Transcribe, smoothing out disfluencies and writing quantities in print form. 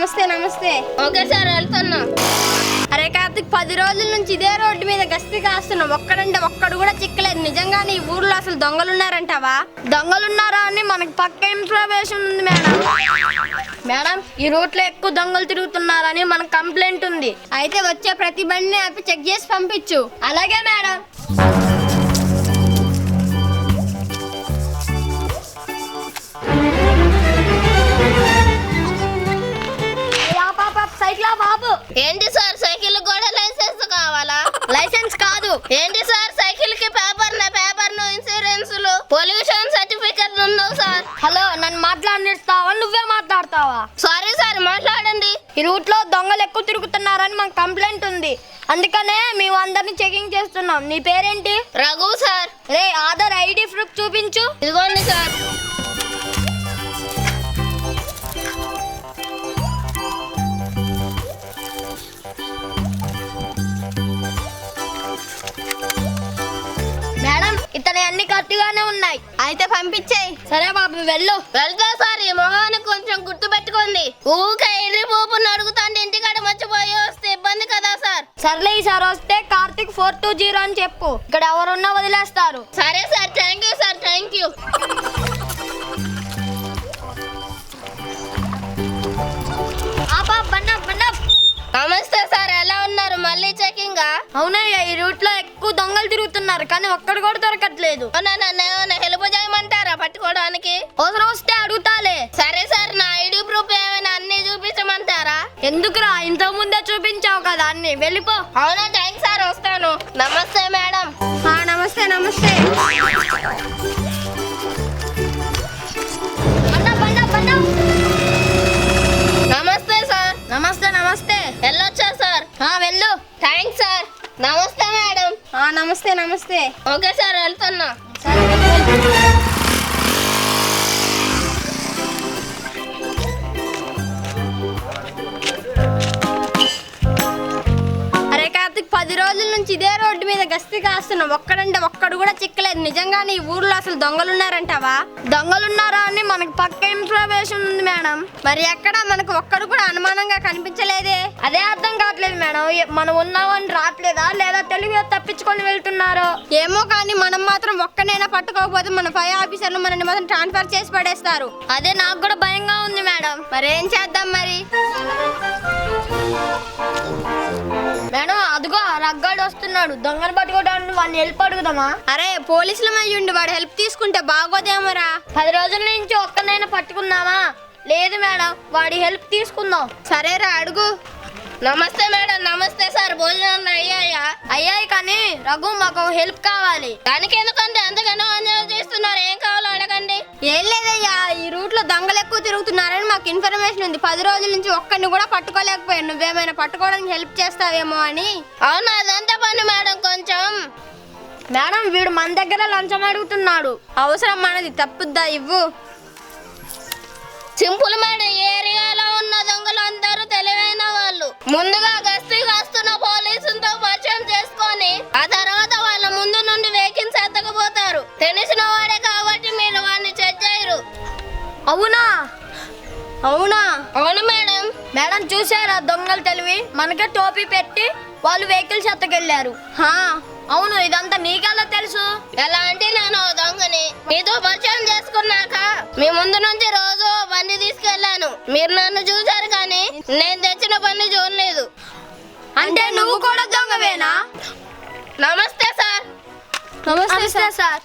నమస్తే నమస్తే. Okay sir వెళ్తున్నా. అరే కార్తిక్, 10 రోజుల నుంచి ఇదే రోడ్డు మీద గస్తీ కాస్తున్నాం. ఒక్కడంటే ఒక్కడు కూడా చిక్కలేదు. నిజంగానే ఈ ఊర్లో అసలు దొంగలున్నారంటావా? దొంగలున్నారా అని మనకి పక్క ఇన్ఫర్మేషన్ ఉంది మేడం. మేడం, ఈ రూట్ లో ఎక్కువ దొంగలు తిరుగుతున్నారని మనకు కంప్లైంట్ ఉంది. అయితే వచ్చే ప్రతి బండిని ఆపి చెక్ చేసి పంపించు. అలాగే మేడం. బాబు, ఏంటి సార్ సైకిల్ కూడా లైసెన్స్ కావాలా? లైసెన్స్ కాదు. ఏంటి సార్ సైకిల్ కి పేపర్ ఇన్సూరెన్స్ పొల్యూషన్ సర్టిఫికెట్ ఉండవు సార్. హలో, నన్ను మాట్లాడిస్తావా నువ్వే మాట్లాడతావా? సారీ సార్, మాట్లాడండి. ఈ రూట్ లో దొంగలు ఎక్కువ తిరుగుతున్నారని మాకు కంప్లైంట్ ఉంది. అందుకనే మేము అందరిని చెకింగ్ చేస్తున్నాం. నీ పేరేంటి? రఘు సార్. రే, ఆధార్ ఐడి ప్రూఫ్ చూపించు. ఇదిగోండి సార్. మేడం, ఇతని అన్ని కరెక్ట్గానే ఉన్నాయి. అయితే పంపించేయి. సరే బాబు, వెళ్ళు. వెళ్తా సార్. ఈ మొహాన్ని కొంచెం గుర్తు పెట్టుకోండి. ఊకే ఇడ్లీ పోపుని అడుగుతాండి, ఇంటికాడ మర్చిపోయి వస్తే ఇబ్బంది కదా సార్. సర్లే, ఈసారి వస్తే కార్తిక్ 420 అని చెప్పు. ఇక్కడ ఎవరున్నా వదిలేస్తారు. సరే sir, thank you sir, thank you. నమస్తే సార్, ఎలా ఉన్నారు? మళ్ళీ చెకింగ్? అవునయ్యా, ఈ రూట్ లో ఎక్కువ దొంగలు తిరుగుతున్నారు కానీ ఒక్కడు కూడా దొరకట్లేదు. నన్ను హెల్ప్ చేయమంటారా పట్టుకోవడానికి? అవసరం వస్తే అడుగుతాలే. సరే సార్, నా ఐడి ప్రూఫ్ ఏమైనా అన్ని చూపించమంటారా? ఎందుకురా, ఇంతకు ముందే చూపించావు కదా అన్ని. వెళ్ళిపో. అవునా, థ్యాంక్స్ సార్, వస్తాను. నమస్తే మేడం. నమస్తే నమస్తే. నమస్తే సార్. నమస్తే నమస్తే. వెళ్ళొచ్చా సార్? వెళ్ళు. Thanks sir. నమస్తే మేడం. నమస్తే నమస్తే. ఓకే సార్, వెళ్తున్నా. అరే కార్తిక్, 10 రోజుల నుంచి ఇదే రోడ్డు మీద గస్తీ కాస్తున్నాం. ఒక్కడంటే ఒక్కడు కూడా చిక్కలేదు. నిజంగానే ఈ ఊర్లో అసలు దొంగలున్నారంటావా? దొంగలున్నారా అని మనకి పక్క ఇన్ఫర్మేషన్ ఉంది మేడం. మరి ఎక్కడ మనకు ఒక్కడు కూడా అనుమానంగా కనిపించలేదే. అదే అర్థం కావట్లేదు మేడం. మనం ఉన్నామని రావట్లేదా లేదా తెలివిగా తప్పించుకొని వెళ్తున్నారో ఏమో కానీ మనం మాత్రం ఒక్కనైనా పట్టుకోకపోతే మన పై ఆఫీసర్లు మనని మాత్రం ట్రాన్స్ఫర్ చేసి పడేస్తారు. అదే నాకు కూడా భయంగా ఉంది మేడం. మరేం చేద్దాం మరి? మేడం, అదిగో రగ్గాడు వస్తున్నాడు. దొంగలు పట్టుకోవడానికి వాడిని హెల్ప్ అడుగుదామా? అరే, పోలీసుల మధ్య వాడు హెల్ప్ తీసుకుంటే బాగోదేమరా? 10 రోజుల నుంచి ఒక్కనైనా పట్టుకుందామా? లేదు మేడం, వాడి హెల్ప్ తీసుకుందాం. సరేరా, అడుగు. నమస్తే మేడం. నమస్తే సార్, భోజనాలు అయ్యాయా? అయ్యాయి, కానీ రఘు మాకు హెల్ప్ కావాలి. దానికి ఎందుకంటే అంతగానో ఆందోళన చేస్తున్నారు. ఏం కావాలో అడగండి. ఏం లేదయ్యా, ఈ రూట్ లో దొంగలు ఎక్కువ తిరుగుతున్నారని మాకు ఇన్ఫర్మేషన్ ఉంది. 10 రోజుల నుంచి ఒక్కడిని కూడా పట్టుకోలేకపోయాను. నువ్వేమైనా పట్టుకోవడానికి హెల్ప్ చేస్తావేమో అని. అవునా, అదంతా పని మేడం. కొంచెం మేడం, వీడు మన దగ్గర లంచం అడుగుతున్నాడు. అవసరం మనది, తప్పుద్దా? ఇవ్వు. Simple madam. ఏరియాలో ఉన్న దొంగలు అందరూ తెలివైన వాళ్ళు. ముందుగా గస్తీ కాస్తున్న పోలీసులతో పరిచయం చేసుకొని ఆ తర్వాత వాళ్ళ ముందు నుండి వెహికల్స్ ఎత్తకపోతారు. తెలిసిన వాడే కాబట్టి మీరు వాడిని చెక్ చేయరు. అవునా? అవునా? అవును మేడం. మేడం, చూసారా దొంగలు తెలివి? మనకే టోపీ పెట్టి వాళ్ళు వెహికల్స్ ఎత్తకెళ్ళారు. అవును, ఇదంతా నీకెలా తెలుసు? ఎలా అంటే నేను దొంగని మీతో పరిచయం చేసుకున్నాక మీ ముందు నుంచి రోజు బండి తీసుకెళ్లాను. మీరు నన్ను చూసారు కానీ నేను తెచ్చిన బండి చూడలేదు. అంటే నువ్వు కూడా దొంగవేనా? నమస్తే సార్. నమస్తే సార్.